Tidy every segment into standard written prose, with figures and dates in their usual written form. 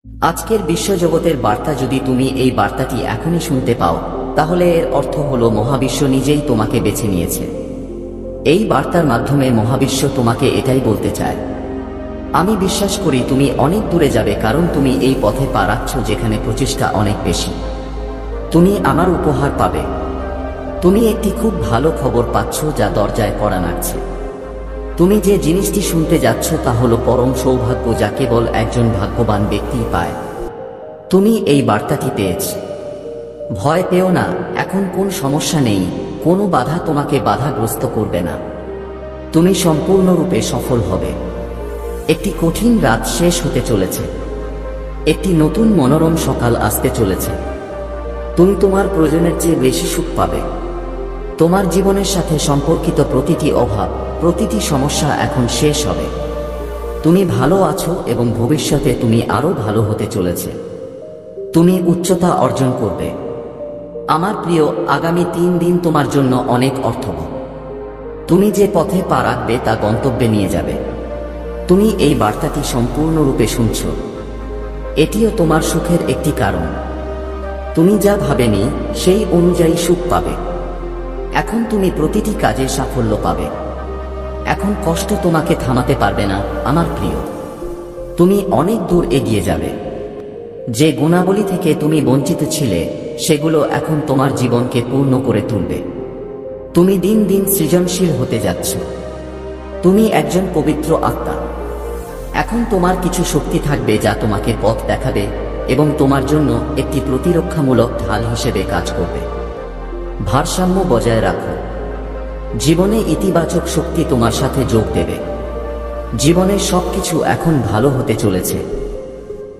আজকের বিশ্বজগতের বার্তা, যদি তুমি এই বার্তাটি এখনই শুনতে পাও, তাহলে এর অর্থ হলো মহাবিশ্ব নিজেই তোমাকে বেছে নিয়েছে। এই বার্তার মাধ্যমে মহাবিশ্ব তোমাকে এটাই বলতে চায়, আমি বিশ্বাস করি তুমি অনেক দূরে যাবে, কারণ তুমি এই পথে পা রাখছ যেখানে প্রচেষ্টা অনেক বেশি। তুমি আমার উপহার পাবে। তুমি একটি খুব ভালো খবর পাচ্ছ যা দরজায় কড়া নাড়ছে। তুমি যে জিনিসটি শুনতে যাচ্ছ তা হলো পরম সৌভাগ্য, যা কেবল একজন ভাগ্যবান ব্যক্তিই পায়। তুমি এই বার্তাটি পেয়েছ। ভয় পেও না, এখন কোন সমস্যা নেই, কোনো বাধা তোমাকে বাধাগ্রস্ত করবে না। তুমি সম্পূর্ণরূপে সফল হবে। একটি কঠিন রাত শেষ হতে চলেছে, একটি নতুন মনোরম সকাল আসতে চলেছে। তুমি তোমার প্রয়োজনের চেয়ে বেশি সুখ পাবে। তোমার জীবনের সাথে সম্পর্কিত প্রতিটি অভাব, প্রতিটি সমস্যা এখন শেষ হবে। তুমি ভালো আছো এবং ভবিষ্যতে তুমি আরো ভালো হতে চলেছে। তুমি উচ্চতা অর্জন করবে। আমার প্রিয়, আগামী 3 দিন তোমার জন্য অনেক অর্থবহ। তুমি যে পথে পা রাখবে তা গন্তব্যে নিয়ে যাবে। তুমি এই বার্তাটি সম্পূর্ণরূপে শুনছ। এটিও তোমার সুখের একটি কারণ। তুমি যা ভাবেনি সেই অনুযায়ী সুখ পাবে। এখন তুমি প্রতিটি কাজে সাফল্য পাবে। এখন কষ্ট তোমাকে থামাতে পারবে না আমার প্রিয়। তুমি অনেক দূর এগিয়ে যাবে। যে গুণাবলী থেকে তুমি বঞ্চিত ছিলে, সেগুলো এখন তোমার জীবনকে পূর্ণ করে তুলবে। তুমি দিন দিন সৃজনশীল হতে যাচ্ছ। তুমি একজন পবিত্র আত্মা। এখন তোমার কিছু শক্তি থাকবে যা তোমাকে পথ দেখাবে এবং তোমার জন্য একটি প্রতিরক্ষামূলক ঢাল হিসেবে কাজ করবে। ভারসাম্য বজায় রাখো। জীবনে ইতিবাচক শক্তি তোমার সাথে যোগ দেবে। জীবনের সবকিছু এখন ভালো হতে চলেছে।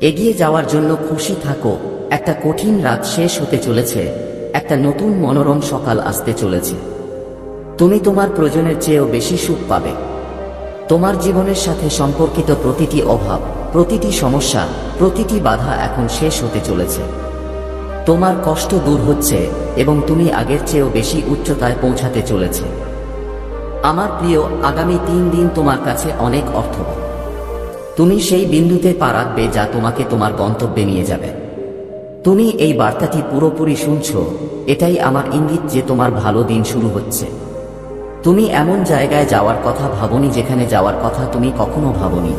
এগিয়ে যাওয়ার জন্য খুশি থাকো। একটা কঠিন রাত শেষ হতে চলেছে, একটা নতুন মনোরম সকাল আসতে চলেছে। তুমি তোমার প্রয়োজনের চেয়েও বেশি সুখ পাবে। তোমার জীবনের সাথে সম্পর্কিত প্রতিটি অভাব, প্রতিটি সমস্যা, প্রতিটি বাধা এখন শেষ হতে চলেছে। তোমার কষ্ট দূর হচ্ছে এবং তুমি আগের চেয়েও বেশি উচ্চতায় পৌঁছাতে চলেছে। আমার প্রিয়, আগামী 3 দিন তোমার কাছে অনেক অর্থবহ। তুমি সেই বিন্দুতে পা রাখবে যা তোমাকে তোমার গন্তব্যে নিয়ে যাবে। তুমি এই বার্তাটি পুরোপুরি শুনছ, এটাই আমার ইঙ্গিত যে তোমার ভালো দিন শুরু হচ্ছে। তুমি এমন জায়গায় যাওয়ার কথা ভাবনি যেখানে যাওয়ার কথা তুমি কখনো ভাবনি।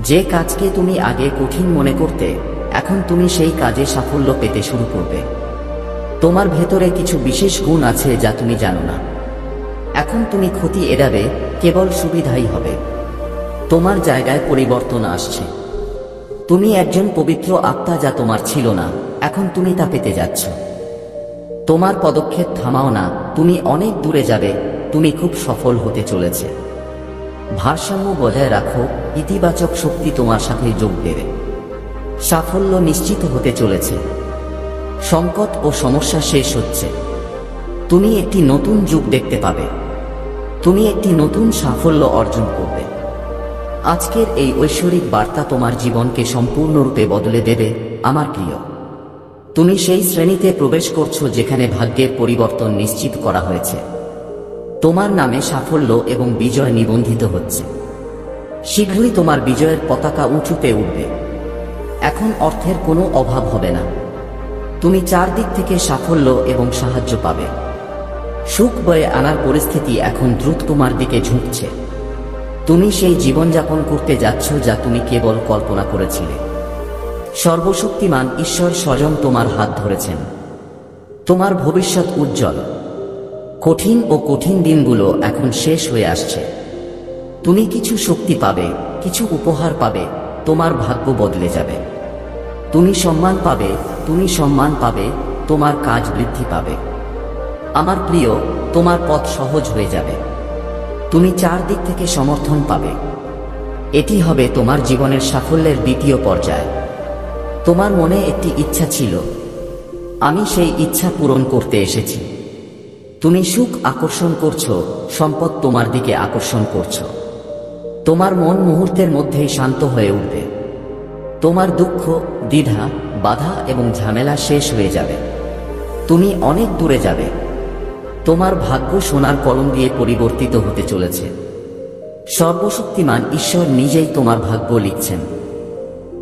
যে কাজকে তুমি আগে কঠিন মনে করতে, এখন তুমি সেই কাজে সাফল্য পেতে শুরু করবে। তোমার ভেতরে কিছু বিশেষ গুণ আছে যা তুমি জানো না। এখন তুমি ক্ষতি এড়াবে, কেবল সুবিধাই হবে। তোমার জায়গায় পরিবর্তন আসছে। তুমি একজন পবিত্র আত্মা যা তোমার ছিল না, এখন তুমি তা পেতে যাচ্ছ। তোমার পদক্ষেপ থামাও না, তুমি অনেক দূরে যাবে। তুমি খুব সফল হতে চলেছে। ভারসাম্য বজায় রাখো, ইতিবাচক শক্তি তোমার সাথে যোগ দেবে। সাফল্য নিশ্চিত হতে চলেছে। সংকট ও সমস্যা শেষ হচ্ছে। তুমি একটি নতুন যুগ দেখতে পাবে। তুমি একটি নতুন সাফল্য অর্জন করবে। আজকের এই ঐশ্বরিক বার্তা তোমার জীবনকে সম্পূর্ণরূপে বদলে দেবে আমার প্রিয়। তুমি সেই শ্রেণীতে প্রবেশ করছো যেখানে ভাগ্যের পরিবর্তন নিশ্চিত করা হয়েছে। তোমার নামে সাফল্য এবং বিজয় নিবন্ধিত হচ্ছে। শীঘ্রই তোমার বিজয়ের পতাকা উঁচুতে উঠবে। এখন অর্থের কোনো অভাব হবে না। তুমি চারদিক থেকে সাফল্য এবং সাহায্য পাবে। সুখ বয়ে আনার পরিস্থিতি এখন দ্রুত তোমার দিকে ঝুঁকছে। তুমি সেই জীবনযাপন করতে যাচ্ছ যা তুমি কেবল কল্পনা করেছিলে। সর্বশক্তিমান ঈশ্বর স্বয়ং তোমার হাত ধরেছেন। তোমার ভবিষ্যৎ উজ্জ্বল। কঠিন দিনগুলো এখন শেষ হয়ে আসছে। তুমি কিছু শক্তি পাবে, কিছু উপহার পাবে। তোমার ভাগ্য বদলে যাবে। তুমি সম্মান পাবে। তোমার কাজ বৃদ্ধি পাবে। আমার প্রিয়, তোমার পথ সহজ হয়ে যাবে। তুমি চারদিক থেকে সমর্থন পাবে। এটি হবে তোমার জীবনের সাফল্যের দ্বিতীয় পর্যায়। তোমার মনে একটি ইচ্ছা ছিল, আমি সেই ইচ্ছা পূরণ করতে এসেছি। তুমি সুখ আকর্ষণ করছো, সম্পদ তোমার দিকে আকর্ষণ করছো। তোমার মন মুহূর্তের মধ্যেই শান্ত হয়ে উঠবে। তোমার দুঃখ, দ্বিধা, বাধা এবং ঝামেলা শেষ হয়ে যাবে। তুমি অনেক দূরে যাবে। তোমার ভাগ্য সোনার কলম দিয়ে পরিবর্তিত হতে চলেছে। সর্বশক্তিমান ঈশ্বর নিজেই তোমার ভাগ্য লিখছেন।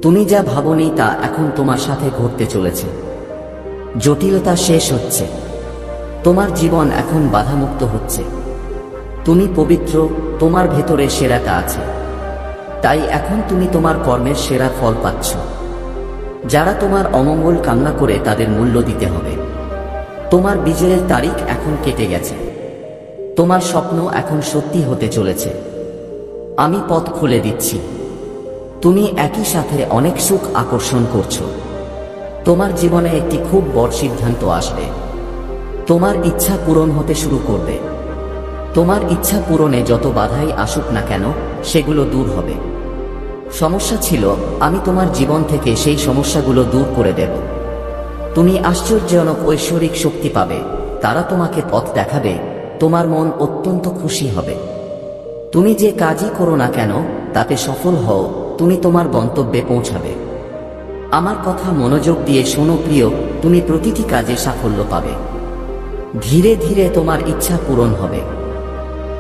তুমি যা ভাবনি তা এখন তোমার সাথে ঘটতে চলেছে। জটিলতা শেষ হচ্ছে, তোমার জীবন এখন বাধামুক্ত হচ্ছে। তুমি পবিত্র, তোমার ভেতরে সেরাটা আছে, তাই এখন তুমি তোমার কর্মের সেরা ফল পাচ্ছ। যারা তোমার অমঙ্গল কামনা করে তাদের মূল্য দিতে হবে। তোমার বিজয়ের তারিখ এখন কেটে গেছে, তোমার স্বপ্ন এখন সত্যি হতে চলেছে। আমি পথ খুলে দিচ্ছি। তুমি একই সাথে অনেক সুখ আকর্ষণ করছো। তোমার জীবনে একটি খুব বড় সিদ্ধান্ত আসবে। তোমার ইচ্ছা পূরণ হতে শুরু করবে। তোমার ইচ্ছা পূরণে যত বাধাই আসুক না কেন সেগুলো দূর হবে। সমস্যা ছিল, আমি তোমার জীবন থেকে সেই সমস্যাগুলো দূর করে দেব। তুমি আশ্চর্যজনক ঐশ্বরিক শক্তি পাবে, তারা তোমাকে পথ দেখাবে। তোমার মন অত্যন্ত খুশি হবে। তুমি যে কাজই করো না কেন তাতে সফল হও, তুমি তোমার গন্তব্যে পৌঁছাবে। আমার কথা মনোযোগ দিয়ে শোনো প্রিয়, তুমি প্রতিটি কাজে সাফল্য পাবে। ধীরে ধীরে তোমার ইচ্ছা পূরণ হবে।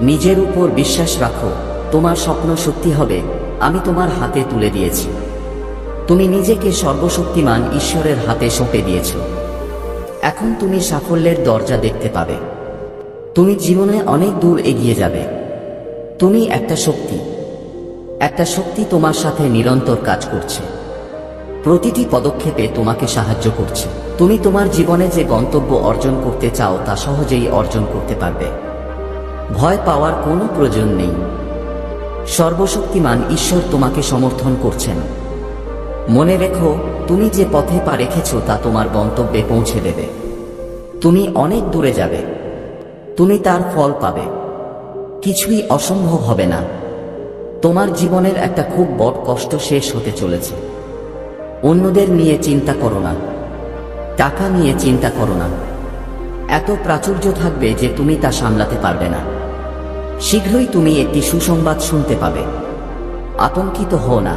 নিজের উপর বিশ্বাস রাখো, তোমার স্বপ্ন সত্যি হবে। আমি তোমার হাতে তুলে দিয়েছি। তুমি নিজেকে সর্বশক্তিমান ঈশ্বরের হাতে সঁপে দিয়েছ। এখন তুমি সাফল্যের দরজা দেখতে পাবে। তুমি জীবনে অনেক দূর এগিয়ে যাবে। তুমি একটা শক্তি তোমার সাথে নিরন্তর কাজ করছে। প্রতিটি পদক্ষেপে তোমাকে সাহায্য করছে। তুমি তোমার জীবনে যে গন্তব্য অর্জন করতে চাও তা সহজেই অর্জন করতে পারবে। ভয় পাওয়ার কোনো প্রয়োজন নেই। সর্বশক্তিমান ঈশ্বর তোমাকে সমর্থন করছেন। মনে রেখো, তুমি যে পথে পা রেখেছ তা তোমার গন্তব্যে পৌঁছে দেবে। তুমি অনেক দূরে যাবে, তুমি তার ফল পাবে। কিছুই অসম্ভব হবে না। তোমার জীবনের একটা খুব বড় কষ্ট শেষ হতে চলেছে। অন্যদের নিয়ে চিন্তা করো না, টাকা নিয়ে চিন্তা করো না। এত প্রাচুর্য থাকবে যে তুমি তা সামলাতে পারবে না। শীঘ্রই তুমি একটি সুসংবাদ শুনতে পাবে। আতঙ্কিত হও না,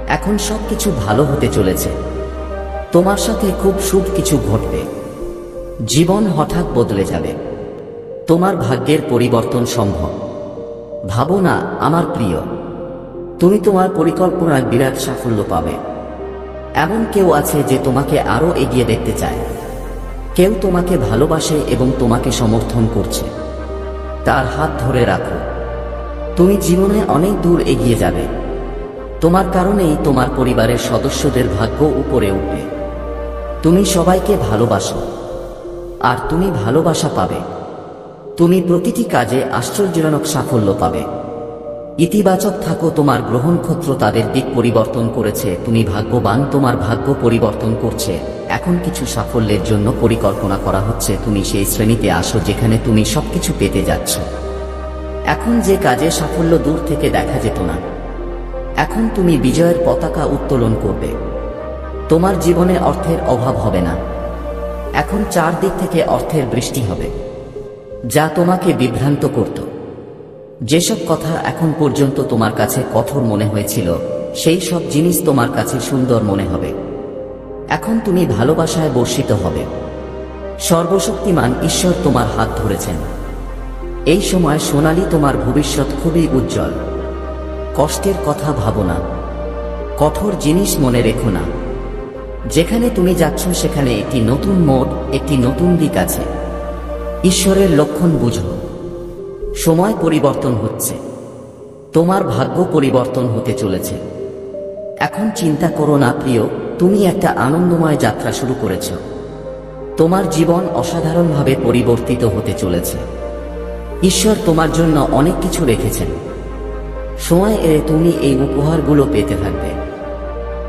এখন সবকিছু ভালো হতে চলেছে। তোমার সাথে খুব শুভ কিছু ঘটবে। জীবন হঠাৎ বদলে যাবে। তোমার ভাগ্যের পরিবর্তন সম্ভব। ভাবো না আমার প্রিয়, তুমি তোমার পরিকল্পনায় বিরাট সাফল্য পাবে। এমন কেউ আছে যে তোমাকে আরো এগিয়ে দেখতে চায়। কেউ তোমাকে ভালোবাসে এবং তোমাকে সমর্থন করছে। তার হাত ধরে রাখো। তুমি জীবনে অনেক দূর এগিয়ে যাবে। তোমার কারণেই তোমার পরিবারের সদস্যদের ভাগ্য উপরে উঠবে। তুমি সবাইকে ভালোবাসো, আর তুমি ভালোবাসা পাবে। তুমি প্রতিটি কাজে আশ্চর্যজনক সাফল্য পাবে। ইতিবাচক থাকো, তোমার গ্রহণক্ষেত্র তাদের দিক পরিবর্তন করেছে। তুমি ভাগ্যবান, তোমার ভাগ্য পরিবর্তন করছে। এখন কিছু সাফল্যের জন্য পরিকল্পনা করা হচ্ছে। তুমি সেই শ্রেণীতে আসো যেখানে তুমি সবকিছু পেতে যাচ্ছ। এখন যে কাজে সাফল্য দূর থেকে দেখা যেত না, এখন তুমি বিজয়ের পতাকা উত্তোলন করবে। তোমার জীবনে অর্থের অভাব হবে না। এখন চারদিক থেকে অর্থের বৃষ্টি হবে, যা তোমাকে বিভ্রান্ত করত। যেসব কথা এখন পর্যন্ত তোমার কাছে কঠোর মনে হয়েছিল, সেই সব জিনিস তোমার কাছে সুন্দর মনে হবে। এখন তুমি ভালোবাসায় বর্ষিত হবে। সর্বশক্তিমান ঈশ্বর তোমার হাত ধরেছেন। এই সময় সোনালী, তোমার ভবিষ্যৎ খুবই উজ্জ্বল। কষ্টের কথা ভাবো না, কঠোর জিনিস মনে রেখো না। যেখানে তুমি যাচ্ছ সেখানে একটি নতুন মোড়, একটি নতুন দিক আছে। ঈশ্বরের লক্ষণ বুঝো। সময় পরিবর্তন হচ্ছে। তোমার ভাগ্য পরিবর্তন হতে চলেছে। এখন চিন্তা করো না প্রিয়, তুমি একটা আনন্দময় যাত্রা শুরু করেছ। তোমার জীবন অসাধারণভাবে পরিবর্তিত হতে চলেছে। ঈশ্বর তোমার জন্য অনেক কিছু রেখেছেন। সময় এলে তুমি এই উপহারগুলো পেতে থাকবে।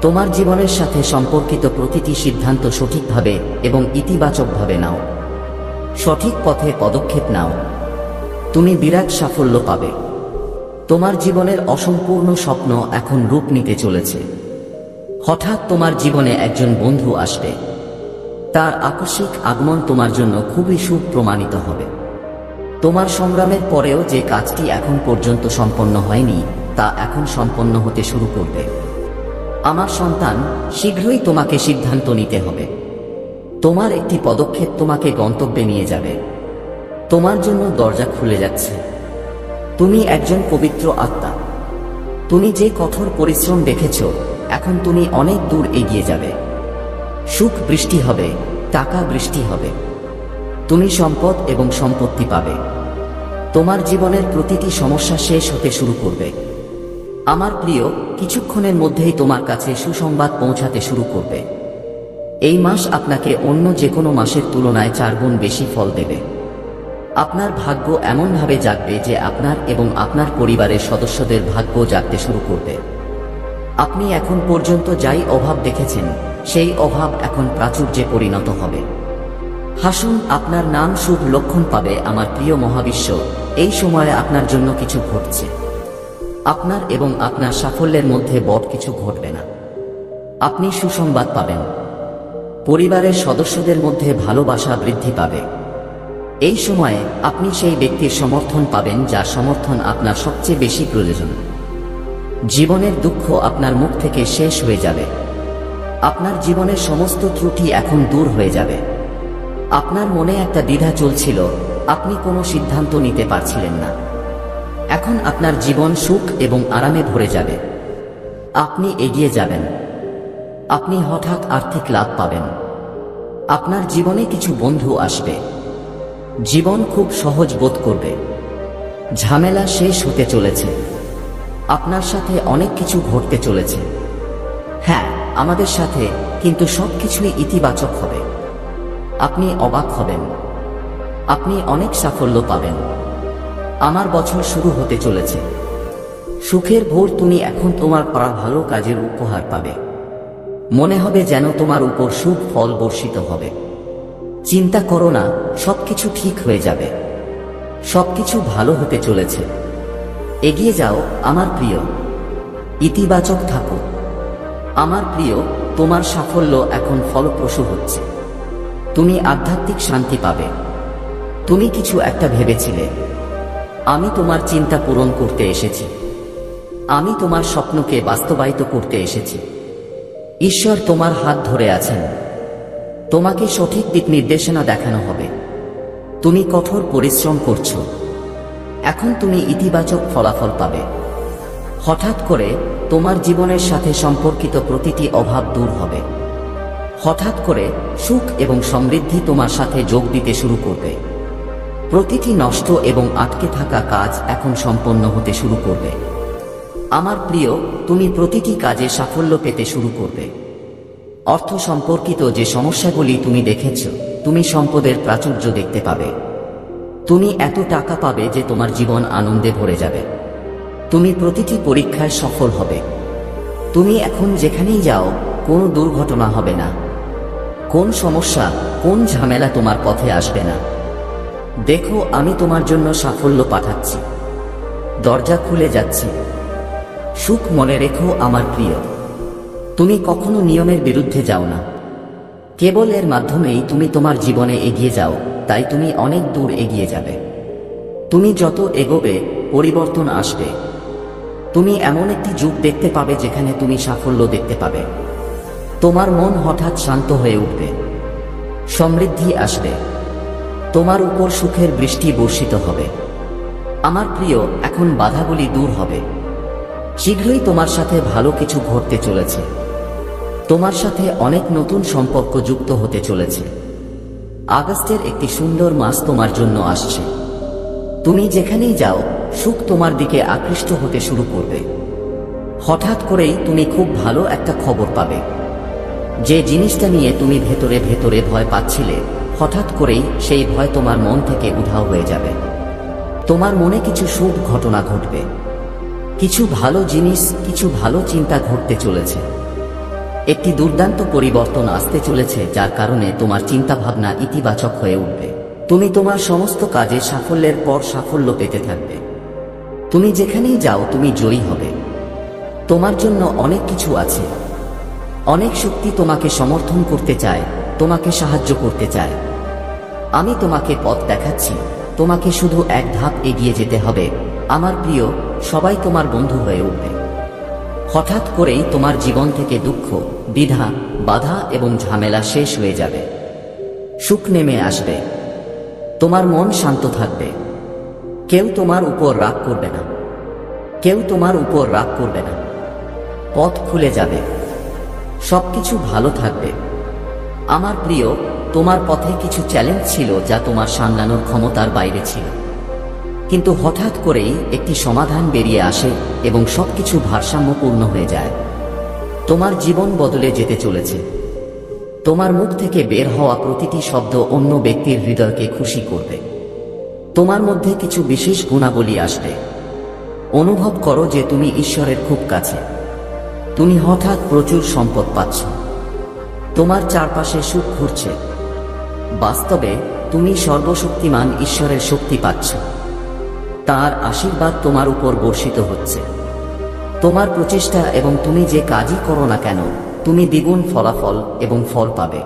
তোমার জীবনের সাথে সম্পর্কিত প্রতিটি সিদ্ধান্ত সঠিকভাবে এবং ইতিবাচকভাবে নাও। সঠিক পথে পদক্ষেপ নাও। তুমি বিরাট সাফল্য পাবে। তোমার জীবনের অসম্পূর্ণ স্বপ্ন এখন রূপ নিতে চলেছে। হঠাৎ তোমার জীবনে একজন বন্ধু আসবে। তার আকস্মিক আগমন তোমার জন্য খুবই শুভ প্রমাণিত হবে। তোমার সংগ্রামের পরেও যে কাজটি এখন পর্যন্ত সম্পন্ন হয়নি, তা এখন সম্পন্ন হতে শুরু করবে। আমার সন্তান, শীঘ্রই তোমাকে সিদ্ধান্ত নিতে হবে। তোমার একটি পদক্ষেপ তোমাকে গন্তব্যে নিয়ে যাবে। তোমার জন্য দরজা খুলে যাচ্ছে। তুমি একজন পবিত্র আত্মা। তুমি যে কঠোর পরিশ্রম দেখেছ এখন তুমি অনেক দূর এগিয়ে যাবে। সুখ বৃষ্টি হবে, টাকা বৃষ্টি হবে। তুমি সম্পদ এবং সম্পত্তি পাবে। তোমার জীবনের প্রতিটি সমস্যা শেষ হতে শুরু করবে। আমার প্রিয়, কিছুক্ষণের মধ্যেই তোমার কাছে সুসংবাদ পৌঁছাতে শুরু করবে। এই মাস আপনাকে অন্য যে কোনো মাসের তুলনায় 4 গুণ বেশি ফল দেবে। আপনার ভাগ্য এমনভাবে জাগবে যে আপনার এবং আপনার পরিবারের সদস্যদের ভাগ্য জাগতে শুরু করবে। আপনি এখন পর্যন্ত যাই অভাব দেখেছেন, সেই অভাব এখন প্রাচুর্যে পরিণত হবে। হাসুন, আপনার নাম শুভ লক্ষণ পাবে। আমার প্রিয় মহাবিশ্ব, এই সময়ে আপনার জন্য কিছু ঘটছে। আপনার এবং আপনার সাফল্যের মধ্যে বড় কিছু ঘটবে না। আপনি সুসংবাদ পাবেন। পরিবারের সদস্যদের মধ্যে ভালোবাসা বৃদ্ধি পাবে। এই সময়ে আপনি সেই ব্যক্তির সমর্থন পাবেন যার সমর্থন আপনার সবচেয়ে বেশি প্রয়োজন। জীবনের দুঃখ আপনার মুখ থেকে শেষ হয়ে যাবে। আপনার জীবনের সমস্ত ত্রুটি এখন দূর হয়ে যাবে। আপনার মনে একটা দ্বিধা চলছিল, আপনি কোনো সিদ্ধান্ত নিতে পারছিলেন না। এখন আপনার জীবন সুখ এবং আরামে ভরে যাবে। আপনি এগিয়ে যাবেন। আপনি হঠাৎ আর্থিক লাভ পাবেন। আপনার জীবনে কিছু বন্ধু আসবে। জীবন খুব সহজ বোধ করবে। ঝামেলা শেষ হতে চলেছে। আপনার সাথে অনেক কিছু ঘটতে চলেছে। হ্যাঁ, আমাদের সাথে, কিন্তু সবকিছুই ইতিবাচক হবে। আপনি অবাক হবেন। আপনি অনেক সাফল্য পাবেন। আমার বছর শুরু হতে চলেছে। সুখের ভোর, তুমি এখন তোমার করা ভালো কাজের উপহার পাবে। মনে হবে যেন তোমার উপর সুখ ফল বর্ষিত হবে। চিন্তা করো না, সবকিছু ঠিক হয়ে যাবে। সবকিছু ভালো হতে চলেছে। এগিয়ে যাও আমার প্রিয়। ইতিবাচক থাকো আমার প্রিয়। তোমার সাফল্য এখন ফলপ্রসূ হচ্ছে। তুমি আধ্যাত্মিক শান্তি পাবে। তুমি কিছু একটা ভেবেছিলে। আমি তোমার চিন্তা পূরণ করতে এসেছি। আমি তোমার স্বপ্নকে বাস্তবায়িত করতে এসেছি। ঈশ্বর তোমার হাত ধরে আছেন। তোমাকে সঠিক দিক নির্দেশনা দেখানো হবে। তুমি কঠোর পরিশ্রম করছো। এখন তুমি ইতিবাচক ফলাফল পাবে। হঠাৎ করে তোমার জীবনের সাথে সম্পর্কিত প্রতিটি অভাব দূর হবে। হঠাৎ করে সুখ এবং সমৃদ্ধি তোমার সাথে যোগ দিতে শুরু করবে। প্রতিটি নষ্ট এবং আটকে থাকা কাজ এখন সম্পন্ন হতে শুরু করবে। আমার প্রিয়, তুমি প্রতিটি কাজে সাফল্য পেতে শুরু করবে। অর্থ সম্পর্কিত যে সমস্যাগুলি তুমি দেখেছ, তুমি সম্পদের প্রাচুর্য দেখতে পাবে। তুমি এত টাকা পাবে যে তোমার জীবন আনন্দে ভরে যাবে। তুমি প্রতিটি পরীক্ষায় সফল হবে। তুমি এখন যেখানেই যাও, কোনো দুর্ঘটনা হবে না। কোন সমস্যা, কোন ঝামেলা তোমার পথে আসবে না। দেখো, আমি তোমার জন্য সাফল্য পাঠাচ্ছি। দরজা খুলে যাচ্ছে। সুখ মনে রেখো আমার প্রিয়। তুমি কখনো নিয়মের বিরুদ্ধে যাও না। কেবল এর মাধ্যমেই তুমি তোমার জীবনে এগিয়ে যাও, তাই তুমি অনেক দূর এগিয়ে যাবে। তুমি যত এগোবে, পরিবর্তন আসবে। তুমি এমন একটি যুগ দেখতে পাবে যেখানে তুমি সাফল্য দেখতে পাবে। তোমার মন হঠাৎ শান্ত হয়ে উঠবে। সমৃদ্ধি আসবে। তোমার উপর সুখের বৃষ্টি বর্ষিত হবে। আমার প্রিয়, এখন বাধাগুলি দূর হবে। শীঘ্রই তোমার সাথে ভালো কিছু ঘটতে চলেছে। তোমার সাথে অনেক নতুন সম্পর্ক যুক্ত হতে চলেছে। আগস্টের একটি সুন্দর মাস তোমার জন্য আসছে। তুমি যেখানেই যাও, সুখ তোমার দিকে আকৃষ্ট হতে শুরু করবে। হঠাৎ করেই তুমি খুব ভালো একটা খবর পাবে। যে জিনিসটা নিয়ে তুমি ভেতরে ভেতরে ভয় পাচ্ছিলে, হঠাৎ করেই সেই ভয় তোমার মন থেকে উধাও হয়ে যাবে। তোমার মনে কিছু শুভ ঘটনা ঘটবে। কিছু ভালো জিনিস, কিছু ভালো চিন্তা ঘটতে চলেছে। একটি দুর্দান্ত পরিবর্তন আসতে চলেছে, যার কারণে তোমার চিন্তাভাবনা ইতিবাচক হয়ে উঠবে। তুমি তোমার সমস্ত কাজে সাফল্যের পর সাফল্য পেতে থাকবে। তুমি যেখানেই যাও, তুমি জয়ী হবে। তোমার জন্য অনেক কিছু আছে। অনেক শক্তি তোমাকে সমর্থন করতে চায়, তোমাকে সাহায্য করতে চায়। আমি তোমাকে পথ দেখাচ্ছি। তোমাকে শুধু এক ধাপ এগিয়ে যেতে হবে আমার প্রিয়। সবাই তোমার বন্ধু হয়ে উঠবে। হঠাৎ করেই তোমার জীবন থেকে দুঃখ, দ্বিধা, বাধা এবং ঝামেলা শেষ হয়ে যাবে। সুখ নেমে আসবে। তোমার মন শান্ত থাকবে। কেউ তোমার উপর রাগ করবে না। কেউ তোমার উপর রাগ করবে না। পথ খুলে যাবে। সবকিছু ভালো থাকবে। আমার প্রিয়, তোমার পথে কিছু চ্যালেঞ্জ ছিল যা তোমার সামলানোর ক্ষমতার বাইরে ছিল, কিন্তু হঠাৎ করেই একটি সমাধান বেরিয়ে আসে এবং সবকিছু ভারসাম্যপূর্ণ হয়ে যায়। তোমার জীবন বদলে যেতে চলেছে। তোমার মুখ থেকে বের হওয়া প্রতিটি শব্দ অন্য ব্যক্তির হৃদয়কে খুশি করবে। তোমার মধ্যে কিছু বিশেষ গুণাবলী আসবে। অনুভব করো যে তুমি ঈশ্বরের খুব কাছে। তুমি হঠাৎ প্রচুর সম্পদ পাচ্ছ। তোমার চারপাশে সুখ ঘুরছে। বাস্তবে তুমি সর্বশক্তিমান ঈশ্বরের শক্তি পাচ্ছ। তার আশীর্বাদ তোমার উপর বর্ষিত হচ্ছে। তোমার প্রচেষ্টা এবং তুমি যে কাজই করো না কেন, তুমি দ্বিগুণ ফলাফল এবং ফল পাবে।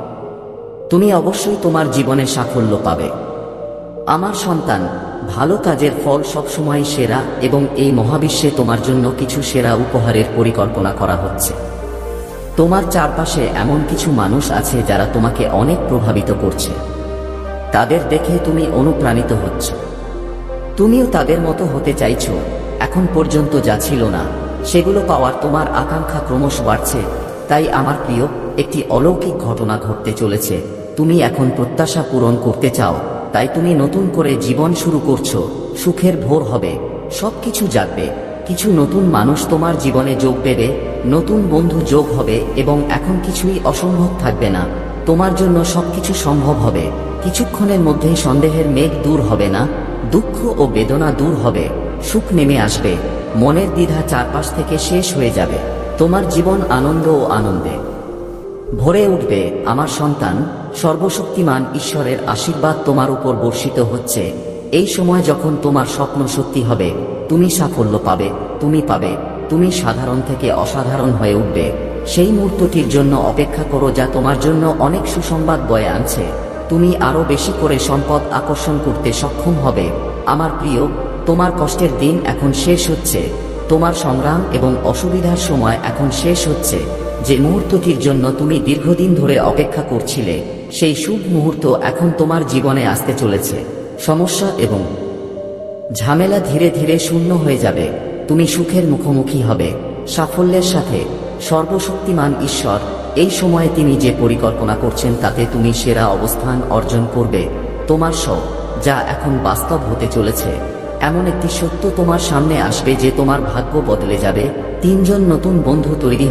তুমি অবশ্যই তোমার জীবনে সাফল্য পাবে। আমার সন্তান, ভালো কাজের ফল সবসময় সেরা এবং এই মহাবিশ্বে তোমার জন্য কিছু সেরা উপহারের পরিকল্পনা করা হচ্ছে। তোমার চারপাশে এমন কিছু মানুষ আছে যারা তোমাকে অনেক প্রভাবিত করছে। তাদের দেখে তুমি অনুপ্রাণিত হচ্ছ। তুমিও তাদের মতো হতে চাইছো। এখন পর্যন্ত যা ছিল না সেগুলো পাওয়ার তোমার আকাঙ্ক্ষা ক্রমশ বাড়ছে। তাই আমার প্রিয়, একটি অলৌকিক ঘটনা ঘটতে চলেছে। তুমি এখন প্রত্যাশা পূরণ করতে চাও, তাই তুমি নতুন করে জীবন শুরু করছো। সুখের ভোর হবে, সবকিছু জাগবে। কিছু নতুন মানুষ তোমার জীবনে যোগ দেবে, নতুন বন্ধু যোগ হবে এবং এখন কিছুই অসম্ভব থাকবে না। তোমার জন্য সবকিছু সম্ভব হবে। কিছুক্ষণের মধ্যেই সন্দেহের মেঘ দূর হবে না, দুঃখ ও বেদনা দূর হবে, সুখ নেমে আসবে, মনের দ্বিধা চারপাশ থেকে শেষ হয়ে যাবে। তোমার জীবন আনন্দ ও আনন্দে ভরে উঠবে। আমার সন্তান, সর্বশক্তিমান ঈশ্বরের আশীর্বাদ তোমার উপর বর্ষিত হচ্ছে। এই সময় যখন তোমার স্বপ্ন সত্যি হবে, তুমি সাফল্য পাবে, তুমি সাধারণ থেকে অসাধারণ হয়ে উঠবে। সেই মুহূর্তটির জন্য অপেক্ষা করো যা তোমার জন্য অনেক সুসংবাদ বয়ে আনছে। তুমি আরো বেশি করে সম্পদ আকর্ষণ করতে সক্ষম হবে। আমার প্রিয়, তোমার কষ্টের দিন এখন শেষ হচ্ছে। তোমার সংগ্রাম এবং অসুবিধার সময় এখন শেষ হচ্ছে। যে মুহূর্তটির জন্য তুমি দীর্ঘদিন ধরে অপেক্ষা করছিলে, সেই শুভ মুহূর্ত এখন তোমার জীবনে আসতে চলেছে। সমস্যা এবং ঝামেলা ধীরে ধীরে শূন্য হয়ে যাবে। তুমি সুখের মুখোমুখি হবে, সাফল্যের সাথে। সর্বশক্তিমান ঈশ্বর এই সময়ে তিনি যে পরিকল্পনা করছেন তাতে তুমি সেরা অবস্থান অর্জন করবে। তোমার সব যা এখন বাস্তব হতে চলেছে, এমন একটি সত্য তোমার সামনে আসবে যে তোমার ভাগ্য বদলে যাবে। 3 জন নতুন বন্ধু তৈরি